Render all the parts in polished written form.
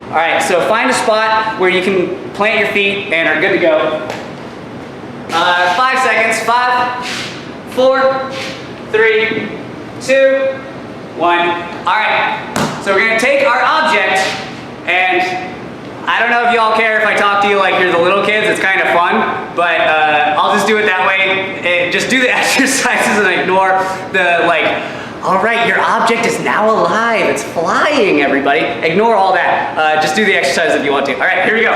All right, so find a spot where you can plant your feet and are good to go. 5 seconds. 5, 4, 3, 2, 1. All right, so we're gonna take our object, and I don't know if y'all care if I talk to you like you're the little kids. It's kind of fun, but I'll just do it that way. Just do the exercises and ignore the all right, your object is now alive. It's flying, everybody. Ignore all that. Just do the exercise if you want to. All right, here we go.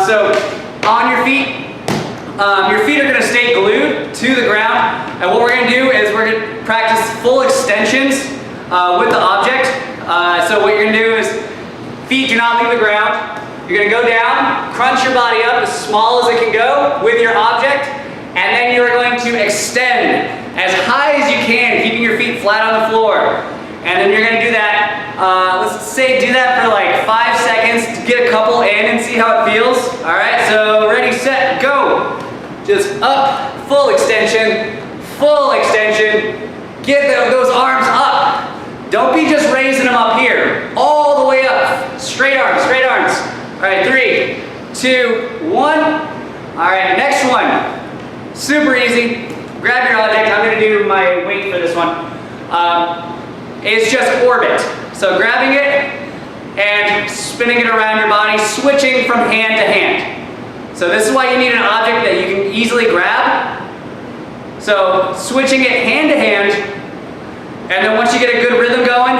So on your feet are gonna stay glued to the ground. And what we're gonna do is we're gonna practice full extensions with the object. So what you're gonna do is feet do not leave the ground. You're gonna go down, crunch your body up as small as it can go with your object, and then you're going to extend as high as you can, keeping your feet flat on the floor. And then you're gonna do that, let's say do that for like 5 seconds to get a couple in and see how it feels. All right, so ready, set, go. Just up, full extension, get those arms up. Don't be just raising them up here, all the way up. Straight arms. All right, 3, 2, 1. All right, next one. Super easy. Grab your object. I'm gonna do my weight for this one. It's just orbit. So grabbing it and spinning it around your body, switching from hand to hand. So this is why you need an object that you can easily grab. So switching it hand to hand, and then once you get a good rhythm going,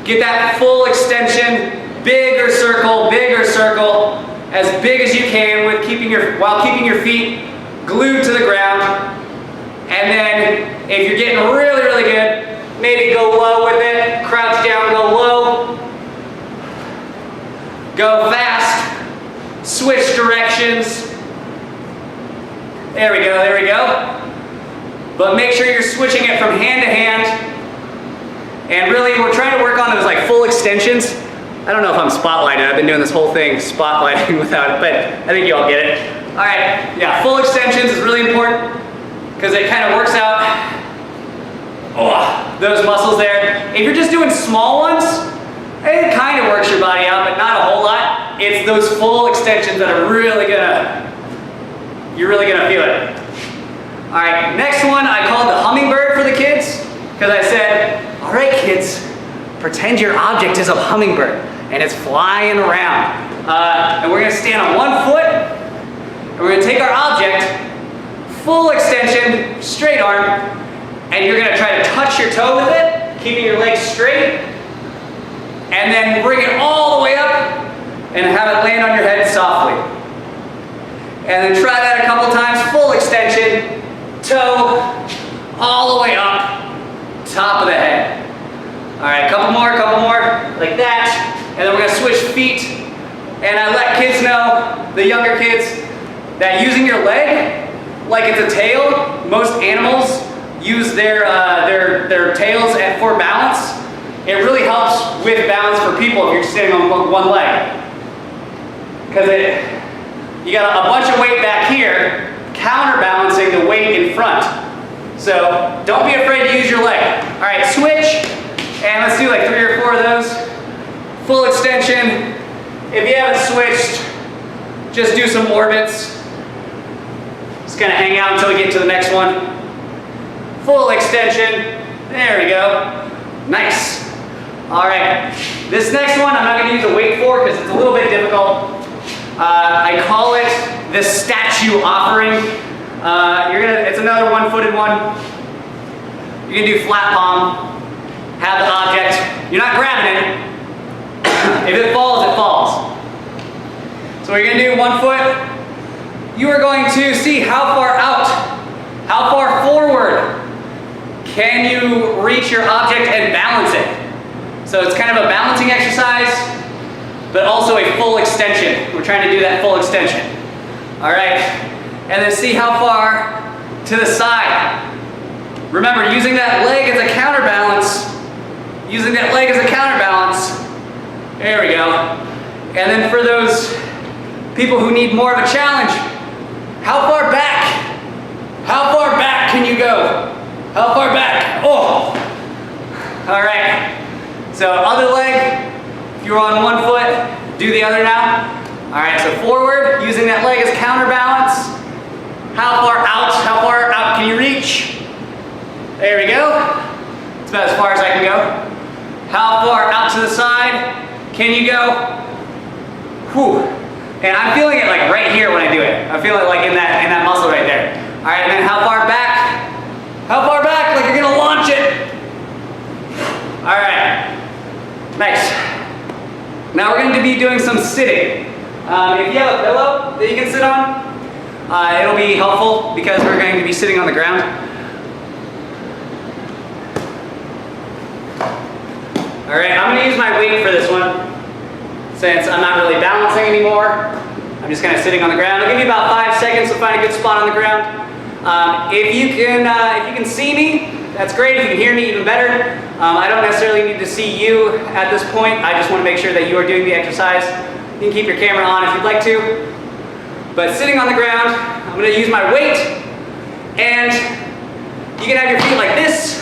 get that full extension, bigger circle, as big as you can while keeping your feet glued to the ground. And then if you're getting really, really good, maybe go low with it, crouch down, go low, go fast, switch directions. There we go. But make sure you're switching it from hand to hand. And really, we're trying to work on those full extensions. I don't know if I'm spotlighted. I've been doing this whole thing spotlighting without it, but I think you all get it. All right, yeah, full extensions is really important because it kind of works out those muscles there. If you're just doing small ones, it kind of works your body out, but not a whole lot. It's those full extensions that are you're really gonna feel it. All right, next one I called the hummingbird for the kids because I said, all right, kids, pretend your object is a hummingbird and it's flying around. And we're gonna stand on one foot and we're gonna take our object, full extension, straight arm, and you're gonna try to touch your toe with it, keeping your legs straight, and then bring it all the way up and have it land on your head softly. And then try that a couple times, full extension, toe, all the way up, top of the head. All right, a couple more, like that. And then we're gonna switch feet. And I let kids know, the younger kids, that using your leg like it's a tail, most animals use their tails for balance. It really helps with balance for people if you're standing on one leg. Because you got a bunch of weight back here, counterbalancing the weight in front. So don't be afraid to use your leg. All right, switch, and let's do like 3 or 4 of those. Full extension. If you haven't switched, just do some orbits. Just kind of hang out until we get to the next one. Full extension. There we go. Nice. All right. This next one I'm not going to use a weight for because it's a little bit difficult. I call it the statue offering. It's another one-footed one. You're gonna do flat palm. Have the object. You're not grabbing it. If it falls, it falls. So what you're gonna do, 1 foot. You are going to see how far out, how far forward can you reach your object and balance it. So it's kind of a balancing exercise, but also a full extension. We're trying to do that full extension. All right, and then see how far to the side. Remember, using that leg as a counterbalance. Using that leg as a counterbalance. There we go. And then for those people who need more of a challenge, how far back? How far back can you go? How far back? Oh! All right. So other leg. If you're on one foot, do the other now. All right, so forward, using that leg as counterbalance. How far out can you reach? There we go. It's about as far as I can go. How far out to the side can you go? Whew. And I'm feeling it like right here when I do it. I feel it like in that muscle right there. All right, and then how far back? How far back? Like you're gonna launch it. All right, nice. Now we're going to be doing some sitting. If you have a pillow that you can sit on, it'll be helpful because we're going to be sitting on the ground. All right, I'm going to use my weight for this one since I'm not really balancing anymore. I'm just kind of sitting on the ground. I'll give you about 5 seconds to find a good spot on the ground. If you can see me, that's great. If you can hear me, even better. I don't necessarily need to see you at this point. I just want to make sure that you are doing the exercise. You can keep your camera on if you'd like to. But sitting on the ground, I'm going to use my weight. And you can have your feet like this.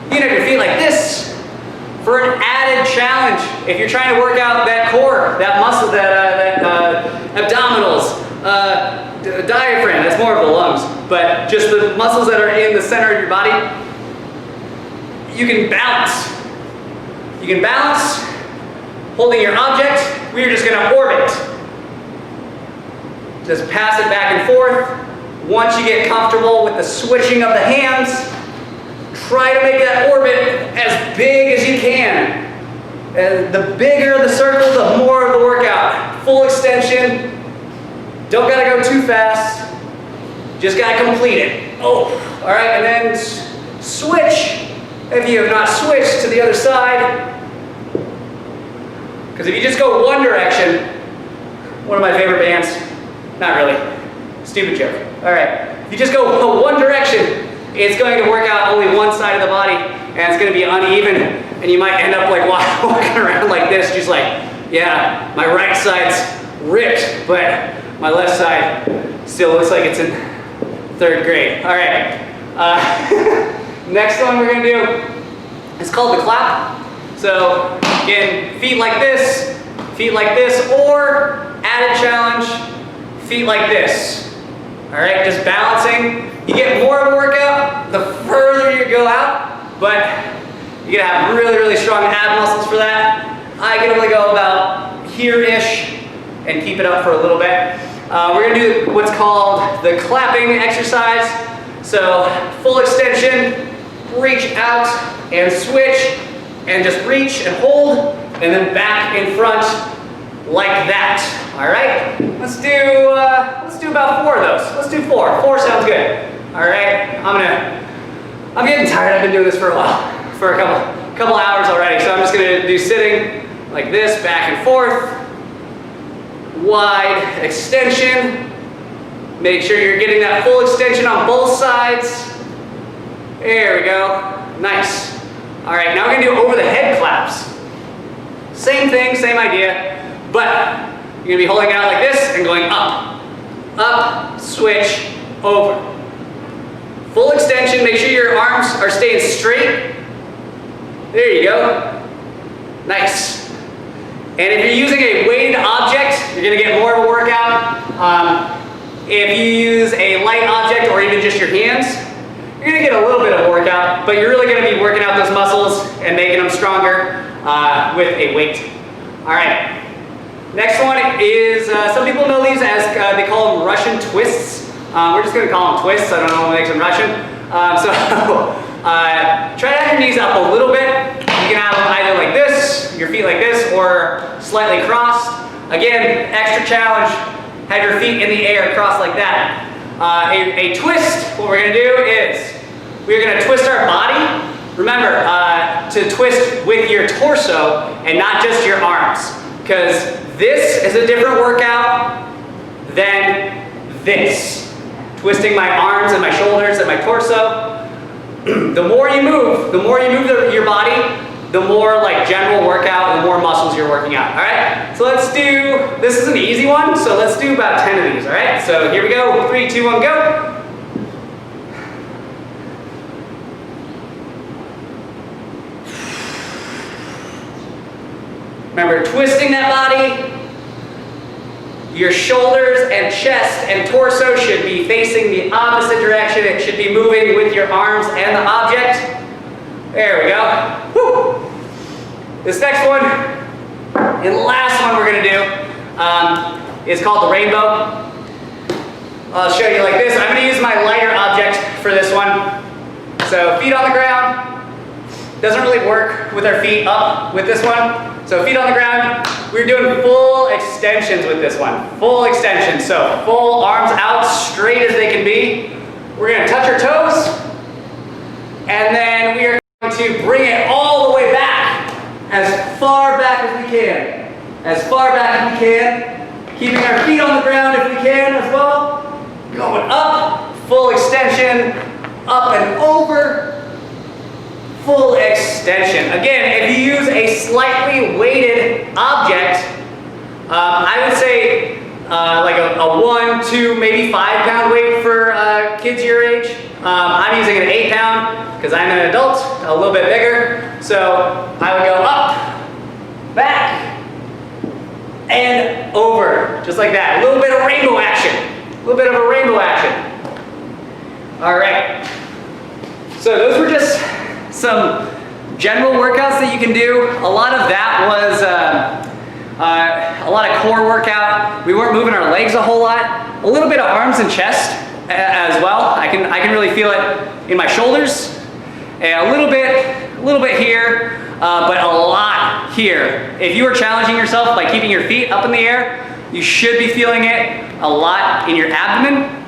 You can have your feet like this for an added challenge. If you're trying to work out that core, that muscle, that abdominals, diaphragm, that's more of the lungs, but just the muscles that are in the center of your body, you can balance. You can balance holding your object. We're just going to orbit. Just pass it back and forth. Once you get comfortable with the switching of the hands, try to make that orbit as big as you can. And the bigger the circle, the more of the workout. Full extension. Don't gotta go too fast. Just gotta complete it. Oh, all right, and then switch. If you have not switched to the other side. Because if you just go one direction, one of my favorite bands, not really, stupid joke. All right, if you just go one direction, it's going to work out only one side of the body, and it's going to be uneven, and you might end up like walking around like this, just like, yeah, my right side's ripped, but my left side still looks like it's in 3rd grade. All right, next one we're going to do is called the clap. So again, feet like this, or added challenge, feet like this. All right, just balancing. You get more of a workout the further you go out, but you gotta have really, really strong ab muscles for that. I can only go about here-ish and keep it up for a little bit. We're gonna do what's called the clapping exercise. So full extension, reach out and switch, and just reach and hold, and then back in front like that. All right, let's do about 4 of those. Let's do 4. 4 sounds good. All right, I'm getting tired. I've been doing this for a while, for a couple hours already. So I'm just gonna do sitting like this, back and forth, wide extension. Make sure you're getting that full extension on both sides. There we go, nice. All right, now we're gonna do over the head claps. Same thing, same idea, but you're gonna be holding out like this and going up, switch, over. Full extension, make sure your arms are staying straight. There you go, nice. And if you're using a weighted object, you're gonna get more of a workout. If you use a light object or even just your hands, you're gonna get a little bit of workout, but you're really gonna be working out those muscles and making them stronger with a weight. All right, next one is, some people know these as, they call them Russian twists. We're just gonna call them twists, I don't know what makes them Russian. Try to have your knees up a little bit. You can have them either like this, your feet like this, or slightly crossed. Again, extra challenge, have your feet in the air crossed like that. A twist, what we're gonna do is, we're gonna twist our body. Remember, to twist with your torso and not just your arms, because this is a different workout than this. Twisting my arms and my shoulders and my torso. The more you move your body, the more like general workout, the more muscles you're working out, all right? So let's do, this is an easy one, so let's do about 10 of these, all right? So here we go, 3, 2, 1, go. Remember, twisting that body. Your shoulders and chest and torso should be facing the opposite direction. It should be moving with your arms and the object. There we go. Woo. This next one, and last one we're gonna do, is called the rainbow. I'll show you like this. I'm gonna use my lighter object for this one. So feet on the ground. Doesn't really work with our feet up with this one. So feet on the ground. We're doing full extensions with this one. Full extension. So full arms out, straight as they can be. We're gonna touch our toes. And then we are going to bring it all the way back. As far back as we can. As far back as we can. Keeping our feet on the ground if we can as well. Going up, full extension, up and over, full extension. Again, if you use a slightly weighted object, I would say like a 1, 2, maybe 5 pound weight for kids your age. I'm using an 8 pound because I'm an adult, a little bit bigger. So I would go up, back, and over, just like that. A little bit of rainbow action. A little bit of a rainbow action. All right. So those were just some general workouts that you can do. A lot of that was a lot of core workout. We weren't moving our legs a whole lot. A little bit of arms and chest as well. I can really feel it in my shoulders. And a little bit here, but a lot here. If you are challenging yourself by keeping your feet up in the air, you should be feeling it a lot in your abdomen.